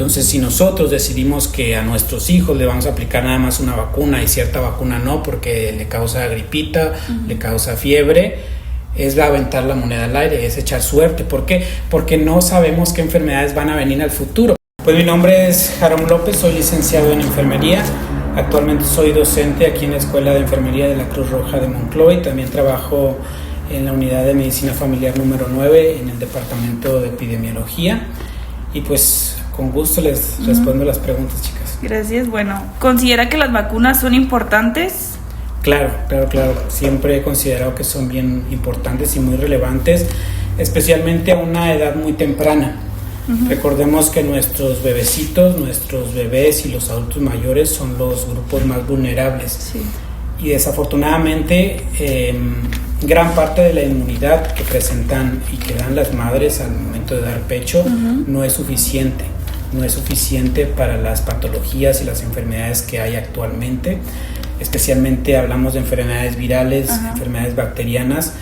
Entonces, si nosotros decidimos que a nuestros hijos le vamos a aplicar nada más una vacuna y cierta vacuna no, porque le causa gripita, le causa fiebre, es aventar la moneda al aire, es echar suerte. ¿Por qué? Porque no sabemos qué enfermedades van a venir al futuro. Pues mi nombre es Jarom López, soy licenciado en enfermería. Actualmente soy docente aquí en la Escuela de Enfermería de la Cruz Roja de Monclova y también trabajo en la unidad de medicina familiar número 9 en el departamento de epidemiología. Y pues con gusto les respondo las preguntas, chicas. Gracias. Bueno, ¿considera que las vacunas son importantes? Claro. Siempre he considerado que son bien importantes y muy relevantes, especialmente a una edad muy temprana. Recordemos que nuestros bebecitos, nuestros bebés y los adultos mayores son los grupos más vulnerables. Sí. Y desafortunadamente gran parte de la inmunidad que presentan y que dan las madres al momento de dar pecho no es suficiente. No es suficiente para las patologías y las enfermedades que hay actualmente. Especialmente hablamos de enfermedades virales, enfermedades bacterianas,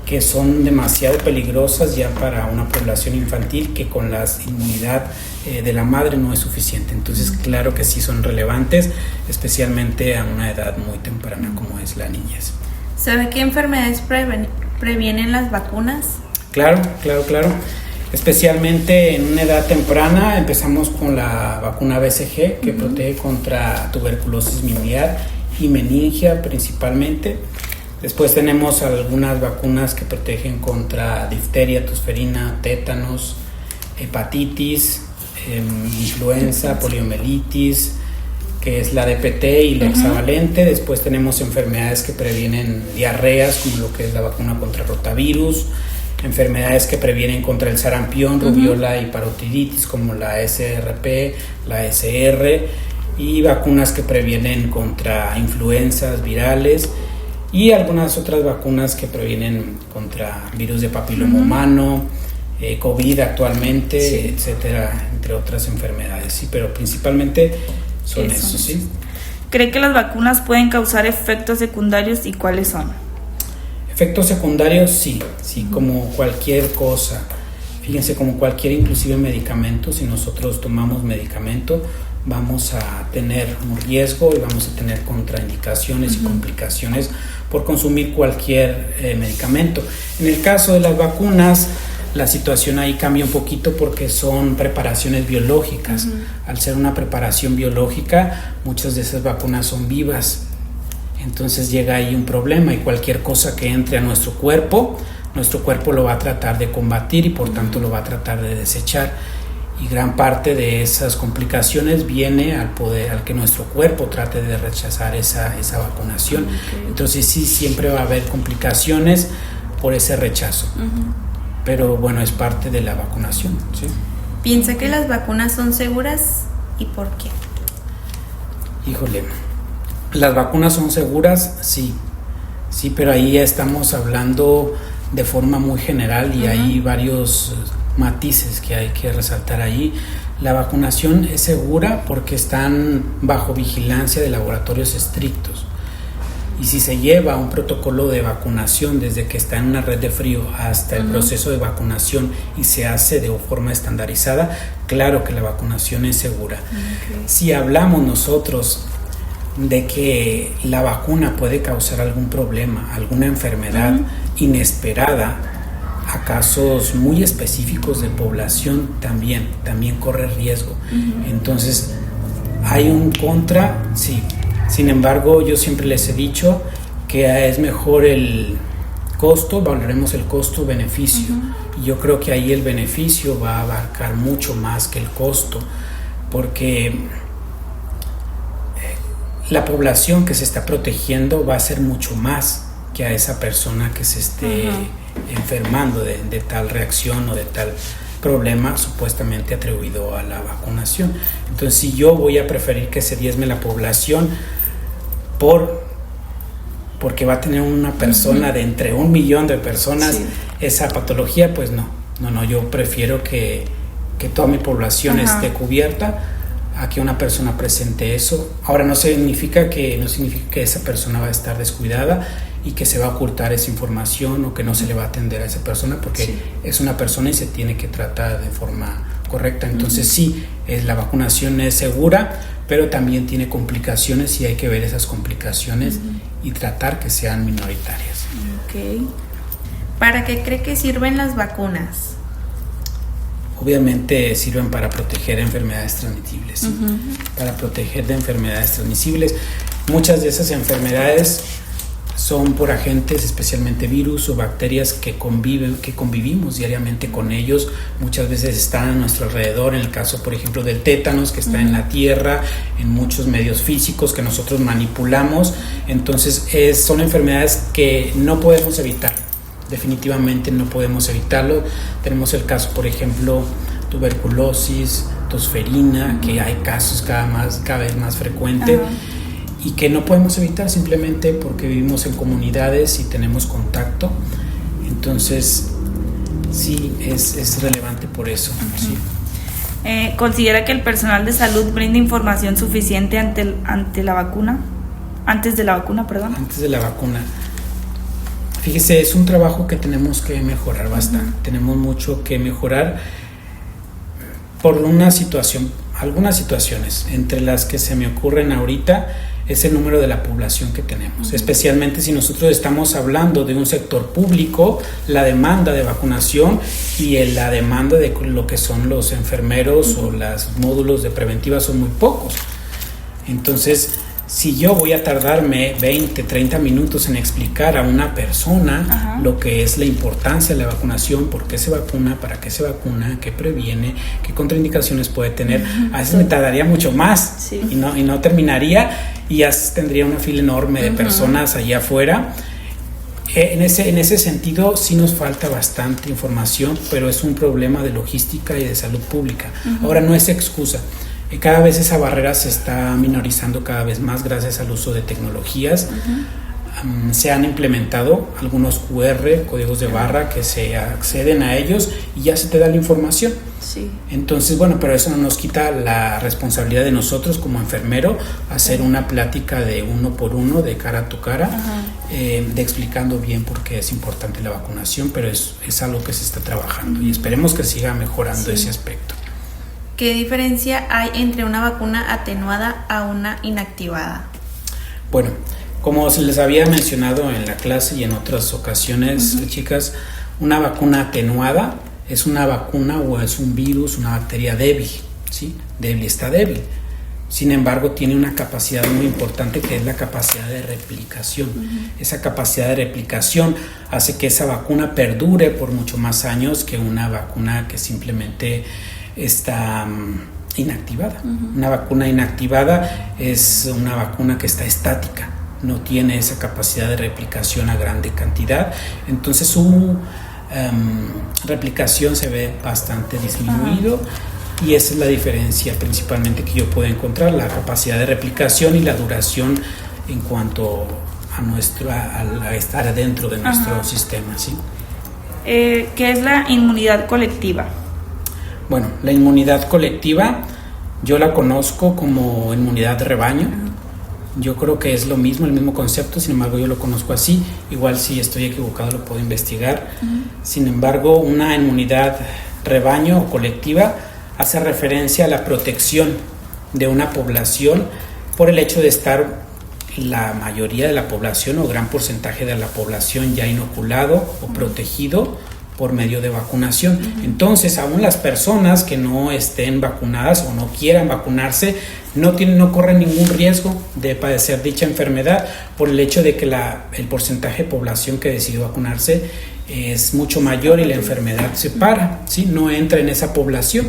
que son demasiado peligrosas ya para una población infantil, que con la inmunidad de la madre no es suficiente. Entonces, claro que sí son relevantes, especialmente a una edad muy temprana como es la niñez. ¿Sabe qué enfermedades previenen las vacunas? Claro. Especialmente en una edad temprana empezamos con la vacuna BCG, que protege contra tuberculosis miliar y meningia principalmente. Después tenemos algunas vacunas que protegen contra difteria, tosferina, tétanos, hepatitis, influenza, poliomielitis, que es la DPT y la hexavalente. Después tenemos enfermedades que previenen diarreas, como lo que es la vacuna contra rotavirus, enfermedades que previenen contra el sarampión, rubiola y parotiditis, como la SRP, la SR, y vacunas que previenen contra influencias virales y algunas otras vacunas que previenen contra virus de papiloma humano, COVID actualmente, etcétera, entre otras enfermedades. Sí, pero principalmente son esos, ¿sí? ¿Cree que las vacunas pueden causar efectos secundarios y cuáles son? Efectos secundarios, sí, como cualquier cosa. Fíjense, como cualquier inclusive medicamento, si nosotros tomamos medicamento, vamos a tener un riesgo y vamos a tener contraindicaciones y complicaciones por consumir cualquier medicamento. En el caso de las vacunas, la situación ahí cambia un poquito porque son preparaciones biológicas. Al ser una preparación biológica, muchas de esas vacunas son vivas. Entonces llega ahí un problema y cualquier cosa que entre a nuestro cuerpo lo va a tratar de combatir y por tanto lo va a tratar de desechar. Y gran parte de esas complicaciones viene al que nuestro cuerpo trate de rechazar esa vacunación. Entonces sí, siempre va a haber complicaciones por ese rechazo. Pero bueno, es parte de la vacunación, ¿sí? ¿Piensa que las vacunas son seguras y por qué? Híjole, ¿las vacunas son seguras? Sí, pero ahí ya estamos hablando de forma muy general y hay varios matices que hay que resaltar ahí. La vacunación es segura porque están bajo vigilancia de laboratorios estrictos. Y si se lleva un protocolo de vacunación desde que está en una red de frío hasta el proceso de vacunación y se hace de forma estandarizada, claro que la vacunación es segura. Si hablamos nosotros de que la vacuna puede causar algún problema, alguna enfermedad inesperada, a casos muy específicos de población también corre riesgo. Entonces, hay un contra, sí. Sin embargo, yo siempre les he dicho que es mejor el costo, valoremos el costo-beneficio. Y yo creo que ahí el beneficio va a abarcar mucho más que el costo, porque la población que se está protegiendo va a ser mucho más que a esa persona que se esté enfermando de tal reacción o de tal problema supuestamente atribuido a la vacunación. Entonces, si yo voy a preferir que se diezme la población porque va a tener una persona de entre 1 millón de personas esa patología, pues no, yo prefiero que toda mi población esté cubierta a que una persona presente eso. Ahora no significa que esa persona va a estar descuidada y que se va a ocultar esa información o que no se le va a atender a esa persona, porque es una persona y se tiene que tratar de forma correcta. Entonces sí, la vacunación es segura, pero también tiene complicaciones y hay que ver esas complicaciones y tratar que sean minoritarias. Ok. ¿Para qué cree que sirven las vacunas? Obviamente sirven para proteger enfermedades transmisibles, ¿sí? Para proteger de enfermedades transmisibles. Muchas de esas enfermedades son por agentes, especialmente virus o bacterias que convivimos diariamente con ellos. Muchas veces están a nuestro alrededor, en el caso, por ejemplo, del tétanos, que está en la tierra, en muchos medios físicos que nosotros manipulamos. Entonces, son enfermedades que no podemos evitar. Definitivamente no podemos evitarlo. Tenemos el caso, por ejemplo, tuberculosis, tosferina, que hay casos cada vez más frecuente. Y que no podemos evitar simplemente porque vivimos en comunidades y tenemos contacto. Entonces, sí, es relevante por eso. ¿Sí? ¿Considera que el personal de salud brinda información suficiente antes de la vacuna? Antes de la vacuna. Fíjese, es un trabajo que tenemos que mejorar bastante. Tenemos mucho que mejorar por algunas situaciones, entre las que se me ocurren ahorita. Es el número de la población que tenemos, especialmente si nosotros estamos hablando de un sector público, la demanda de vacunación y la demanda de lo que son los enfermeros o los módulos de preventiva son muy pocos. Entonces, si yo voy a tardarme 20, 30 minutos en explicar a una persona lo que es la importancia de la vacunación, por qué se vacuna, para qué se vacuna, qué previene, qué contraindicaciones puede tener, a veces me tardaría mucho más y no terminaría y ya tendría una fila enorme de personas allá afuera. En ese sentido sí nos falta bastante información, pero es un problema de logística y de salud pública. Ahora, no es excusa. Cada vez esa barrera se está minorizando cada vez más gracias al uso de tecnologías. Se han implementado algunos QR, códigos de barra, que se acceden a ellos y ya se te da la información. Sí. Entonces, bueno, pero eso no nos quita la responsabilidad de nosotros como enfermero hacer una plática de uno por uno, de cara a tu cara, de explicando bien por qué es importante la vacunación, pero es algo que se está trabajando y esperemos que siga mejorando ese aspecto. ¿Qué diferencia hay entre una vacuna atenuada a una inactivada? Bueno, como se les había mencionado en la clase y en otras ocasiones, chicas, una vacuna atenuada es una vacuna o es un virus, una bacteria débil, ¿sí? Está débil. Sin embargo, tiene una capacidad muy importante que es la capacidad de replicación. Esa capacidad de replicación hace que esa vacuna perdure por mucho más años que una vacuna que simplemente está inactivada. Una vacuna inactivada es una vacuna que está estática, no tiene esa capacidad de replicación a grande cantidad, entonces su replicación se ve bastante disminuido y esa es la diferencia principalmente que yo puedo encontrar, la capacidad de replicación y la duración en cuanto a estar dentro de nuestro sistema, ¿sí? ¿Qué es la inmunidad colectiva? Bueno, la inmunidad colectiva yo la conozco como inmunidad de rebaño. Yo creo que es lo mismo, el mismo concepto, sin embargo yo lo conozco así. Igual si estoy equivocado lo puedo investigar. Sin embargo, una inmunidad rebaño o colectiva hace referencia a la protección de una población por el hecho de estar la mayoría de la población o gran porcentaje de la población ya inoculado o protegido por medio de vacunación. Entonces, aún las personas que no estén vacunadas o no quieran vacunarse no corren ningún riesgo de padecer dicha enfermedad por el hecho de que el porcentaje de población que decidió vacunarse es mucho mayor y la enfermedad se para, ¿sí? No entra en esa población.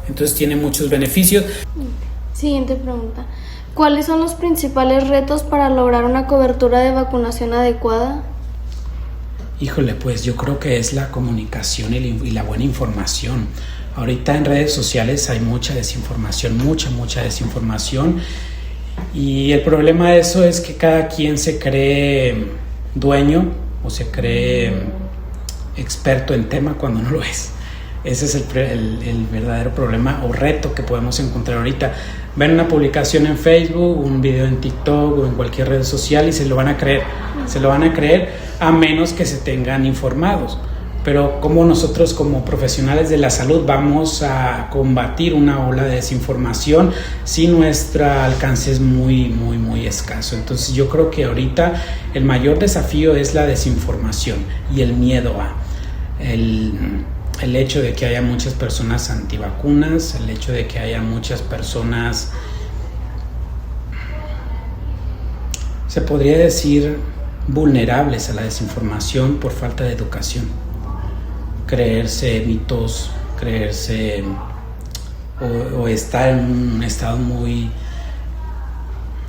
Entonces tiene muchos beneficios. Siguiente pregunta. ¿Cuáles son los principales retos para lograr una cobertura de vacunación adecuada? Híjole, pues yo creo que es la comunicación y la buena información. Ahorita en redes sociales hay mucha desinformación, mucha desinformación. Y el problema de eso es que cada quien se cree dueño o se cree experto en tema cuando no lo es. Ese es el verdadero problema o reto que podemos encontrar ahorita. Ven una publicación en Facebook, un video en TikTok o en cualquier red social y se lo van a creer. Se lo van a creer a menos que se tengan informados. pero cómo nosotros como profesionales de la salud vamos a combatir una ola de desinformación si nuestro alcance es muy escaso. Entonces yo creo que ahorita el mayor desafío es la desinformación y el miedo a el hecho de que haya muchas personas antivacunas, el hecho de que haya muchas personas, se podría decir, vulnerables a la desinformación por falta de educación. Creerse mitos, creerse o estar en un estado muy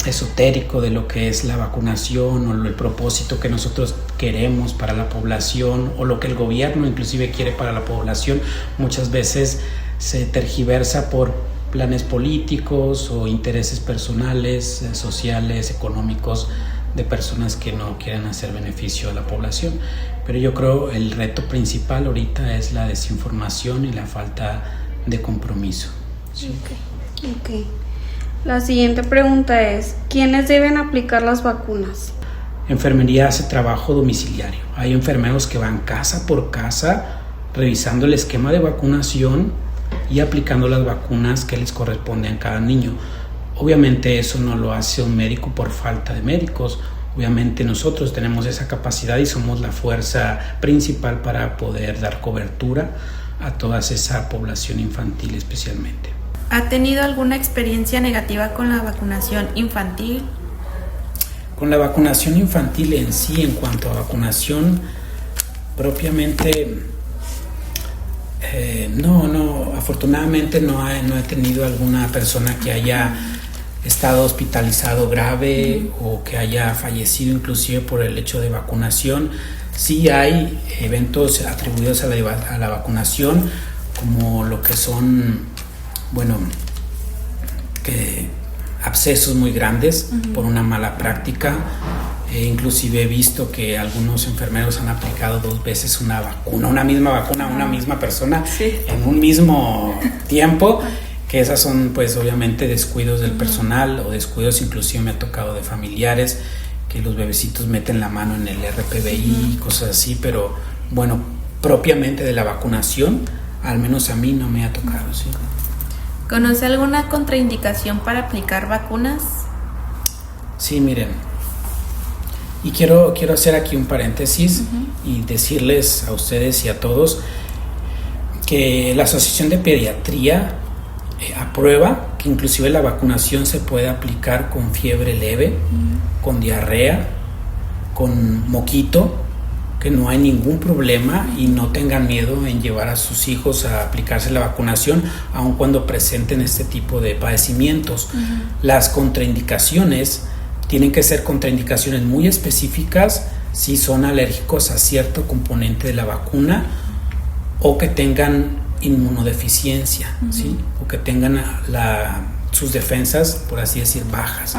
esotérico de lo que es la vacunación o el propósito que nosotros queremos para la población o lo que el gobierno inclusive quiere para la población, muchas veces se tergiversa por planes políticos o intereses personales, sociales, económicos de personas que no quieren hacer beneficio a la población. Pero yo creo el reto principal ahorita es la desinformación y la falta de compromiso. Sí. Okay. La siguiente pregunta es, ¿quiénes deben aplicar las vacunas? Enfermería hace trabajo domiciliario. Hay enfermeros que van casa por casa revisando el esquema de vacunación y aplicando las vacunas que les corresponden a cada niño. Obviamente eso no lo hace un médico por falta de médicos. Obviamente nosotros tenemos esa capacidad y somos la fuerza principal para poder dar cobertura a toda esa población infantil especialmente. ¿Ha tenido alguna experiencia negativa con la vacunación infantil? Con la vacunación infantil en sí, en cuanto a vacunación propiamente, afortunadamente no he tenido alguna persona que haya estado hospitalizado grave o que haya fallecido inclusive por el hecho de vacunación. Sí hay eventos atribuidos a la vacunación, como lo que son abscesos muy grandes por una mala práctica. Inclusive he visto que algunos enfermeros han aplicado 2 veces una misma vacuna a una misma persona en un mismo tiempo, que esas son pues obviamente descuidos del personal o descuidos inclusive me ha tocado de familiares que los bebecitos meten la mano en el RPBI y cosas así, pero propiamente de la vacunación al menos a mí no me ha tocado. ¿Sí? ¿Conoce alguna contraindicación para aplicar vacunas? Sí, miren, y quiero hacer aquí un paréntesis y decirles a ustedes y a todos que la Asociación de Pediatría aprueba que inclusive la vacunación se puede aplicar con fiebre leve, con diarrea, con moquito, que no hay ningún problema y no tengan miedo en llevar a sus hijos a aplicarse la vacunación, aun cuando presenten este tipo de padecimientos. Las contraindicaciones tienen que ser contraindicaciones muy específicas si son alérgicos a cierto componente de la vacuna o que tengan inmunodeficiencia, ¿sí? O que tengan sus defensas, por así decir, bajas.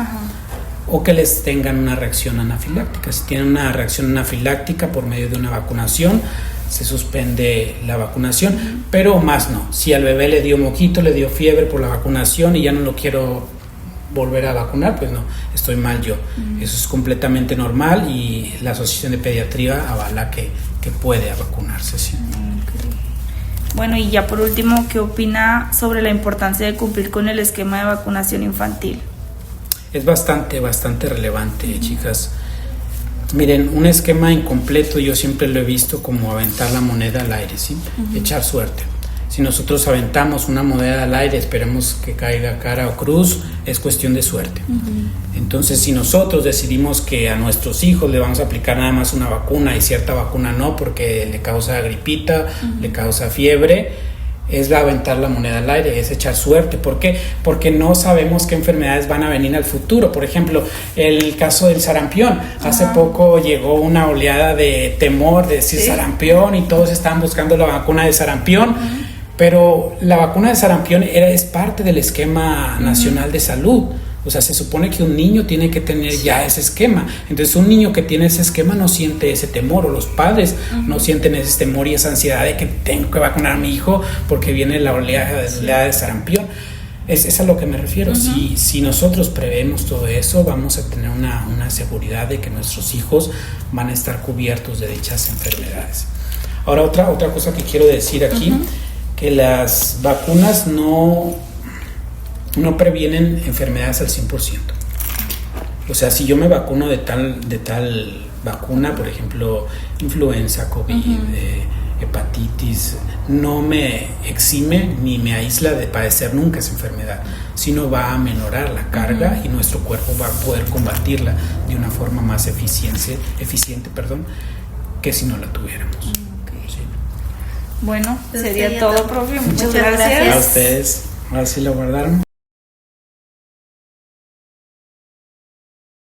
O que les tengan una reacción anafiláctica. Si tienen una reacción anafiláctica por medio de una vacunación, se suspende la vacunación, pero más no. Si al bebé le dio moquito, le dio fiebre por la vacunación y ya no lo quiero volver a vacunar, pues no, estoy mal yo. Eso es completamente normal y la Asociación de Pediatría avala que puede vacunarse. ¿Sí? Bueno, y ya por último, ¿qué opina sobre la importancia de cumplir con el esquema de vacunación infantil? Es bastante relevante, chicas. Miren, un esquema incompleto yo siempre lo he visto como aventar la moneda al aire, ¿sí? Echar suerte. Si nosotros aventamos una moneda al aire, esperemos que caiga cara o cruz, es cuestión de suerte. Entonces, si nosotros decidimos que a nuestros hijos le vamos a aplicar nada más una vacuna y cierta vacuna no, porque le causa gripita, le causa fiebre, es aventar la moneda al aire, es echar suerte. ¿Por qué? Porque no sabemos qué enfermedades van a venir al futuro. Por ejemplo, el caso del sarampión. Hace poco llegó una oleada de temor de decir sarampión y todos estaban buscando la vacuna de sarampión, pero la vacuna de sarampión es parte del esquema nacional de salud. O sea, se supone que un niño tiene que tener ya ese esquema. Entonces, un niño que tiene ese esquema no siente ese temor, o los padres no sienten ese temor y esa ansiedad de que tengo que vacunar a mi hijo porque viene la oleada de sarampión. Es a lo que me refiero. Si nosotros prevemos todo eso, vamos a tener una seguridad de que nuestros hijos van a estar cubiertos de dichas enfermedades. Ahora otra cosa que quiero decir aquí, que las vacunas no previenen enfermedades al 100%. O sea, si yo me vacuno de tal vacuna, por ejemplo, influenza, COVID, hepatitis, no me exime ni me aísla de padecer nunca esa enfermedad, sino va a menorar la carga y nuestro cuerpo va a poder combatirla de una forma más eficiente, que si no la tuviéramos. Sí. Bueno, sería todo, profe. Muchas gracias. A ustedes. Ahora sí lo guardaron.